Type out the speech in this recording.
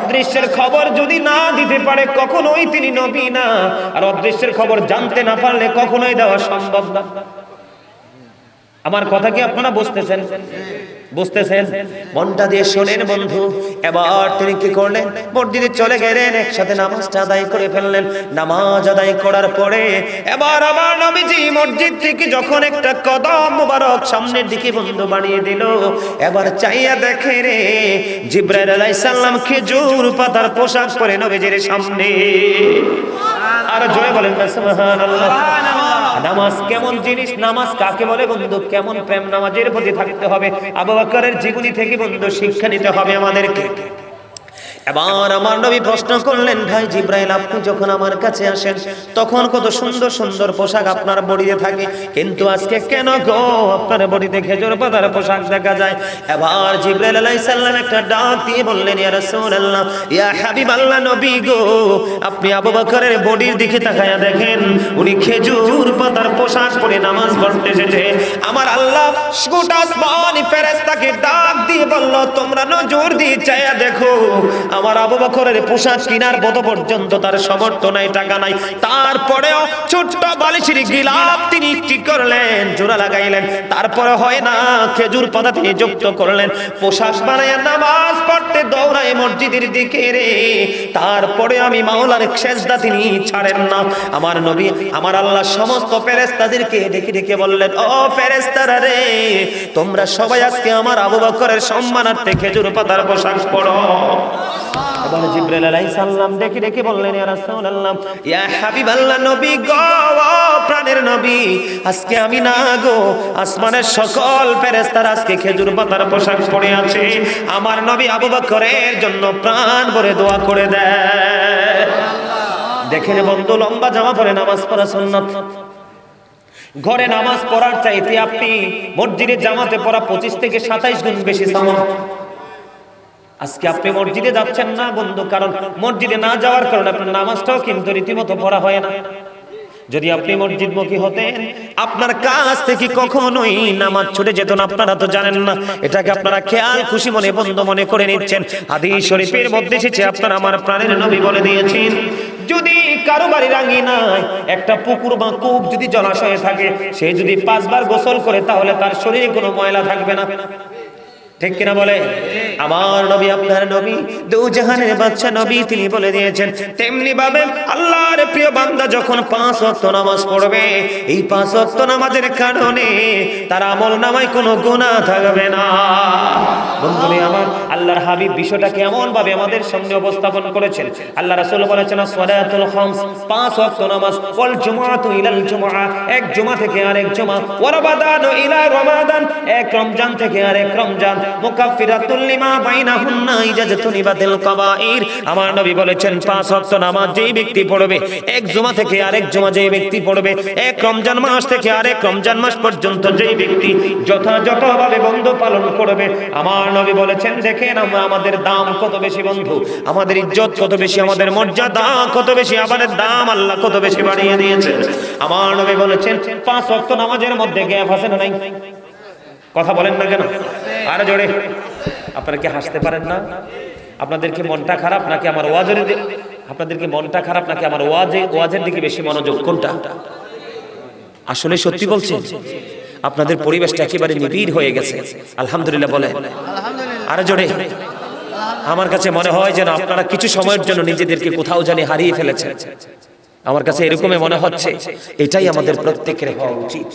অদৃশ্যের খবর যদি না দিতে পারে কখনোই তিনি নবী না, আর অদৃশ্যের খবর জানতে না পারলে কখনোই দেওয়া সম্ভব না। আমার কথা কি আপনারা বুঝতেছেন? বুঝতেছেন? মনটা দিয়ে শোনেন বন্ধু। এবার তিনি কি করলেন? মসজিদে চলে গেলেন, একসাথে নামাজটা আদায় করে ফেললেন। নামাজ আদায় করার পরে এবার আমার নবীজি মসজিদ থেকে যখন একটা কদম মোবারক সামনের দিকে বন্ধু বাড়িয়ে দিল, এবার চাইয়া দেখে রে জিবরাইল আলাইহিস সালাম খেজুর পাতার পোশাক পরে নবীজির সামনে। আর জয় বলেন সুবহানাল্লাহ। নামাজ কেমন জিনিস, নামাজ কাকে বলে বন্ধু, কেমন প্রেম নামাজের প্রতি থাকতে হবে, আবু বকরের জীবনী থেকে বন্ধু শিক্ষা নিতে হবে আমাদেরকে। এবার আমার নবী প্রশ্ন করলেন, ভাই জিবরাইল আপনি যখন আমার কাছে আসেন তখন কত সুন্দর সুন্দর পোশাক আপনার বডিতে থাকে, কিন্তু আজকে কেন গো আপনার বডিতে খেজুর পাতার পোশাক দেখা যায়? এবার জিবরাইল আলাইহিস সালাম একটা ডাক দিয়ে বললেন, ইয়া রাসূলুল্লাহ, ইয়া হাবিবাল্লাহ নবী গো, আপনি আবু বকরের বডির দিকে তাকায়া দেখেন, উনি খেজুর পাতার পোশাক পরে নামাজ পড়তে এসেছে। আমার আল্লাহ গোটা আসমানি ফেরেশতাকে ডাক দিয়ে বলল, তোমরা নজর দিয়ে চাইয়া দেখো, আমার আবু বকরের পোশাক কেনার মতো পর্যন্ত তার সামর্থ্য নাই, টাকা নাই, তারপরেও ছোট্ট বালিশের গিলাপ তিনি কি করলেন, জোড়া লাগাইলেন। তারপরে হয় না, খেজুর পাতা তিনি যুক্ত করলেন, পোশাক বানাইয়া নামাজ পড়তে দৌড়ায় মসজিদের দিকে রে। তারপরে আমি মাওলার সেজদা তিনি ছাড়েন না। আমার নবী আমার আল্লাহ সমস্ত ফেরেশতাদেরকে ডেকে ডেকে বললেন, ও ফেরেশতারা রে, তোমরা সবাই আজকে আমার আবু বকরের সম্মানার্থে খেজুর পাতার পোশাক পরো। এবার জিবরাইল আলাইহিস সালাম ডেকে ডেকে বললেন, ইয়া রাসূলুল্লাহ, ইয়া হাবিবাল্লাহ নবী গো, প্রাণের নবী, আজকে আমি না গো, আসমানের সকল ফেরেশতারা আজকে খেজুর পাতার পোশাক পরে আছে, আমার নবী আবু বকরের জন্য প্রাণ ভরে দোয়া করে দেয়। দেখেন বন্ধু, লম্বা জামা পরে নামাজ পড়া সুন্নাত। ঘরে নামাজ পড়ার চাইতে আপনি মসজিদে জামাতে পড়া 25 থেকে 27 গুণ বেশি সওয়াব। আজকে আপনি মসজিদে যাচ্ছেন না বন্ধু, কারণ মসজিদে না যাওয়ার কারণে আপনার নামাজটাও কিন্তু রীতিমতো পড়া হয় না। যদি আপনি মসজিদমুখী হতেন, আপনার কাছ থেকে কখনোই নামাজ ছুটে যেত না। আপনারা তো জানেন না, এটাকে আপনারা খেয়াল খুশি মনে বন্ধু মনে করে নিচ্ছেন। হাদিস শরীফের মধ্যে এসেছে, আপনারা আমার প্রাণের নবী বলে দিয়েছেন, যদি কারো বাড়ির আঙিনায় একটা পুকুর বা কূপ যদি জলাশয়ে থাকে, সে যদি 5 বার গোসল করে তাহলে তার শরীরে কোনো ময়লা থাকবে না। ঠিক কিনা বলে? আমার নবী আপনার নবী দু জাহানের বাদশা নবী, তিনি বলে দিয়েছেন, তেমনি ভাবে আল্লাহর প্রিয় বান্দা যখন 5 ওয়াক্ত নামাজ পড়বে, এই 5 ওয়াক্ত নামাজের কারণে তার আমলনামায় কোনো গুনাহ থাকবে না। বন্ধুরা আমার, আল্লাহর হাবিব বিষয়টা কেমন ভাবে আমাদের সামনে উপস্থাপন করেছেন। আল্লাহ রাসূল বলেছেন, সালাতুল খামস, 5 ওয়াক্ত নামাজ, ওয়াল জুমআতু ইলাল জুমআ, এক জুমা থেকে আরেক জুমা, ওয়া রমাদানু ইলা রমাদান, এক রমজান থেকে আরেক রমজান, মুকাফফিরাতুল লিমা বাইনাহুন্না ইজাতুনিবাতিল কাবাইর। আমার নবী বলেছেন, 5 ওয়াক্ত নামাজ যেই ব্যক্তি পড়বে, এক জুমা থেকে আরেক জুমা যেই ব্যক্তি পড়বে, এক রমজান মাস থেকে আরেক রমজান মাস পর্যন্ত যেই ব্যক্তি যথাযথভাবে বন্ধু পালন করবে, আমার নবী বলেছেন, দেখেন আমরা আমাদের দাম কত বেশি বন্ধু, আমাদের ইজ্জত কত বেশি, আমাদের মর্যাদা কত বেশি, আমাদের দাম আল্লাহ কত বেশি বাড়িয়ে দিয়েছেন। আমার নবী বলেছেন, 5 ওয়াক্ত নামাজের মধ্যে গ্যাপ আছে না নাই? কথা বলেন না কেন? আরে জোরে। আপনারা কি হাসতে পারেন না? আপনাদেরকে মনটা খারাপ নাকি আমার ওয়াজের? আপনাদেরকে মনটা খারাপ নাকি আমার ওয়াজের দিকে বেশি মনোযোগ? কোনটা? আসলে সত্যি বলছেন, আপনাদের পরিবেশটা একেবারে নিবিড় হয়ে গেছে। আলহামদুলিল্লাহ বলে। আরে জোরে। আমার কাছে মনে হয় যেন আপনারা কিছু সময়ের জন্য নিজেদেরকে কোথাও জানি হারিয়ে ফেলেছেন। আমার কাছে এরকমই মনে হচ্ছে। এটাই আমাদের প্রত্যেকের হওয়া উচিত।